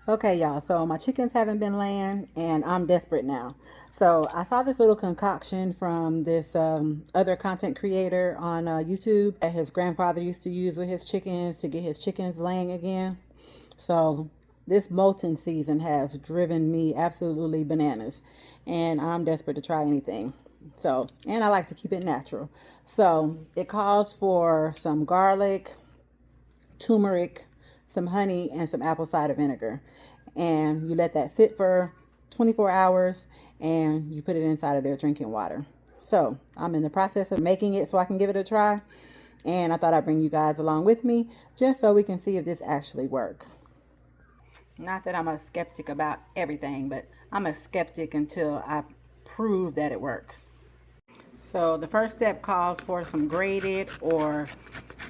Okay, y'all, so my chickens haven't been laying and I'm desperate now. So I saw this little concoction from this other content creator on YouTube that his grandfather used to use with his chickens to get his chickens laying again. So this molting season has driven me absolutely bananas and I'm desperate to try anything. So, and I like to keep it natural. So it calls for some garlic, turmeric, some honey, and some apple cider vinegar. And you let that sit for 24 hours and you put it inside of their drinking water. So I'm in the process of making it so I can give it a try. And I thought I'd bring you guys along with me just so we can see if this actually works. Not that I'm a skeptic about everything, but I'm a skeptic until I prove that it works. So the first step calls for some grated or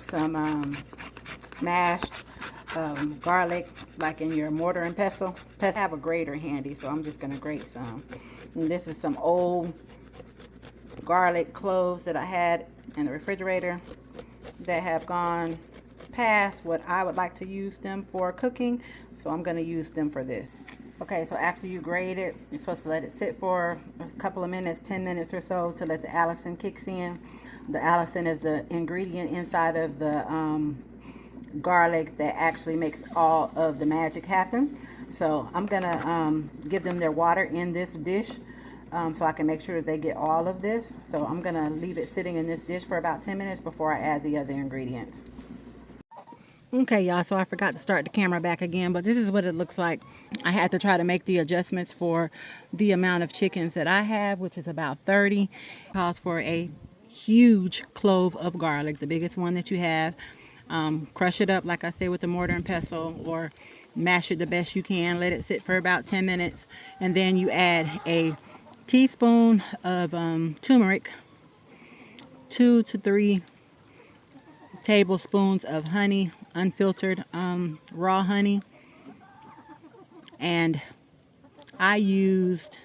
some mashed garlic, like in your mortar and pestle. I have a grater handy, so I'm just going to grate some. And this is some old garlic cloves that I had in the refrigerator that have gone past what I would like to use them for cooking, so I'm going to use them for this. Okay, so after you grate it, you're supposed to let it sit for a couple of minutes, 10 minutes or so, to let the allicin kicks in. The allicin is the ingredient inside of the garlic that actually makes all of the magic happen. So I'm gonna give them their water in this dish so I can make sure that they get all of this. So I'm gonna leave it sitting in this dish for about 10 minutes before I add the other ingredients. Okay, y'all, so I forgot to start the camera back again, but this is what it looks like. I had to try to make the adjustments for the amount of chickens that I have, which is about 30. It calls for a huge clove of garlic, the biggest one that you have. Crush it up, like I said, with the mortar and pestle, or mash it the best you can. Let it sit for about 10 minutes, and then you add a teaspoon of turmeric, 2 to 3 tablespoons of honey, unfiltered raw honey, and I used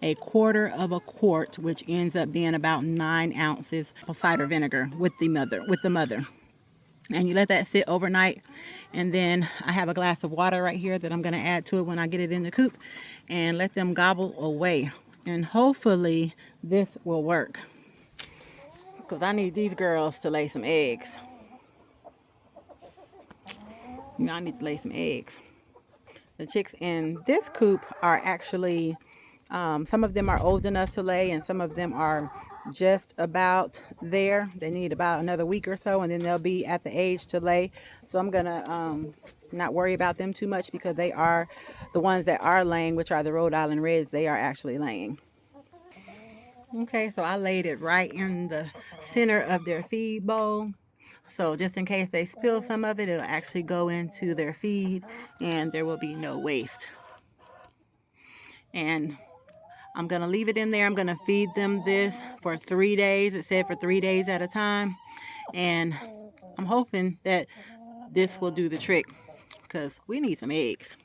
a quarter of a quart, which ends up being about 9 ounces of cider vinegar with the mother. And you let that sit overnight, and then I have a glass of water right here that I'm going to add to it when I get it in the coop, and let them gobble away. And hopefully this will work, because I need these girls to lay some eggs. I need to lay some eggs. The chicks in this coop are actually, some of them are old enough to lay, and some of them are just about there. They need about another week or so, and then they'll be at the age to lay. So I'm gonna not worry about them too much, because they are the ones that are laying, which are the Rhode Island Reds. They are actually laying. Okay, so I laid it right in the center of their feed bowl. So just in case they spill some of it, it'll actually go into their feed and there will be no waste. And I'm going to leave it in there. I'm going to feed them this for 3 days. It said for 3 days at a time. And I'm hoping that this will do the trick, because we need some eggs.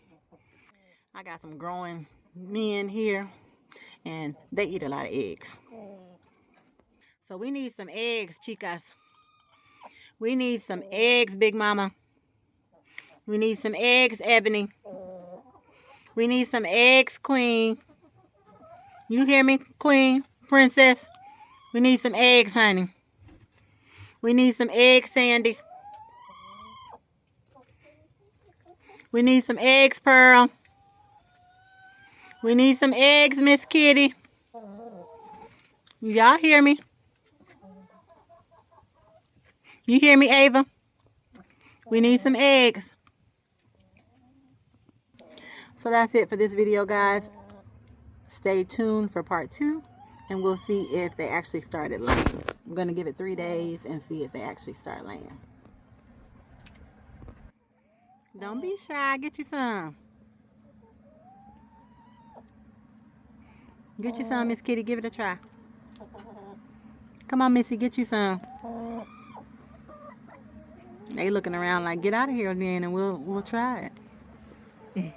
I got some growing men here and they eat a lot of eggs. So we need some eggs, chicas. We need some eggs, Big Mama. We need some eggs, Ebony. We need some eggs, Queen. You hear me, Queen, Princess? We need some eggs, honey. We need some eggs, Sandy. We need some eggs, Pearl. We need some eggs, Miss Kitty. Y'all hear me? You hear me, Ava? We need some eggs. So that's it for this video, guys. Stay tuned for part 2, and we'll see if they actually started laying. I'm going to give it 3 days and see if they actually start laying. Don't be shy. Get you some. Get you some, Miss Kitty. Give it a try. Come on, Missy. Get you some. They looking around like, get out of here then, and we'll try it.